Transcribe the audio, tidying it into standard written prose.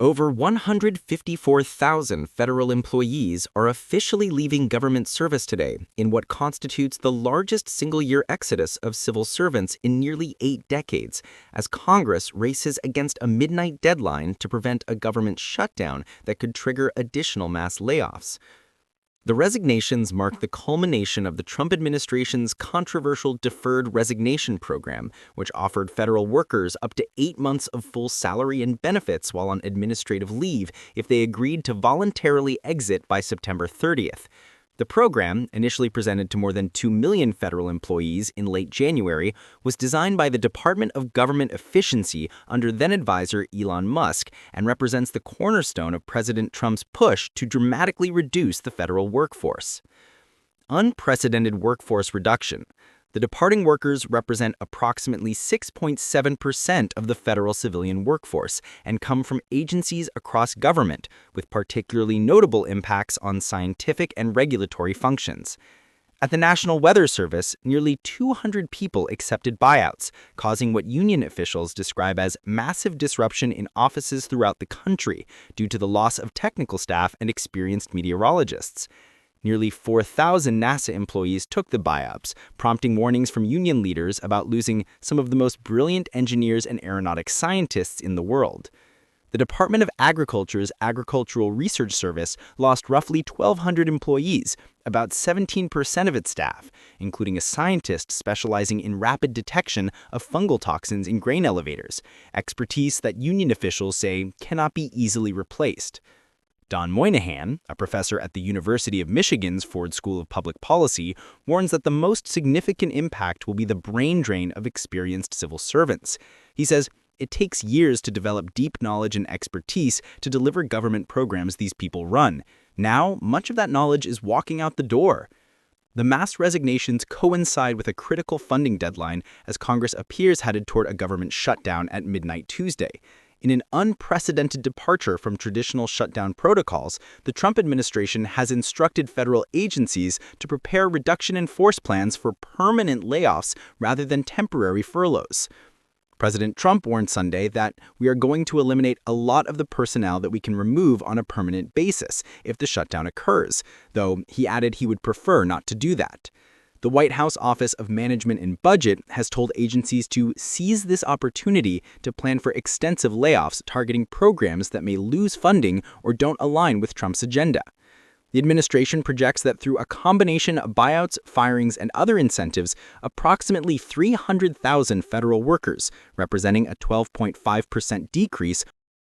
Over 154,000 federal employees are officially leaving government service today in what constitutes the largest single-year exodus of civil servants in nearly 8 decades, as Congress races against a midnight deadline to prevent a government shutdown that could trigger additional mass layoffs. The resignations mark the culmination of the Trump administration's controversial deferred resignation program, which offered federal workers up to 8 months of full salary and benefits while on administrative leave if they agreed to voluntarily exit by September 30th. The program, initially presented to more than 2 million federal employees in late January, was designed by the Department of Government Efficiency under then-advisor Elon Musk and represents the cornerstone of President Trump's push to dramatically reduce the federal workforce. Unprecedented workforce reduction. The departing workers represent approximately 6.7% of the federal civilian workforce and come from agencies across government, with particularly notable impacts on scientific and regulatory functions. At the National Weather Service, nearly 200 people accepted buyouts, causing what union officials describe as massive disruption in offices throughout the country due to the loss of technical staff and experienced meteorologists. Nearly 4,000 NASA employees took the buyouts, prompting warnings from union leaders about losing some of the most brilliant engineers and aeronautics scientists in the world. The Department of Agriculture's Agricultural Research Service lost roughly 1,200 employees, about 17% of its staff, including a scientist specializing in rapid detection of fungal toxins in grain elevators, expertise that union officials say cannot be easily replaced. Don Moynihan, a professor at the University of Michigan's Ford School of Public Policy, warns that the most significant impact will be the brain drain of experienced civil servants. He says, it takes years to develop deep knowledge and expertise to deliver government programs these people run. Now, much of that knowledge is walking out the door. The mass resignations coincide with a critical funding deadline as Congress appears headed toward a government shutdown at midnight Tuesday. In an unprecedented departure from traditional shutdown protocols, the Trump administration has instructed federal agencies to prepare reduction in force plans for permanent layoffs rather than temporary furloughs. President Trump warned Sunday that we are going to eliminate a lot of the personnel that we can remove on a permanent basis if the shutdown occurs, though he added he would prefer not to do that. The White House Office of Management and Budget has told agencies to seize this opportunity to plan for extensive layoffs targeting programs that may lose funding or don't align with Trump's agenda. The administration projects that through a combination of buyouts, firings, and other incentives, approximately 300,000 federal workers, representing a 12.5% decrease,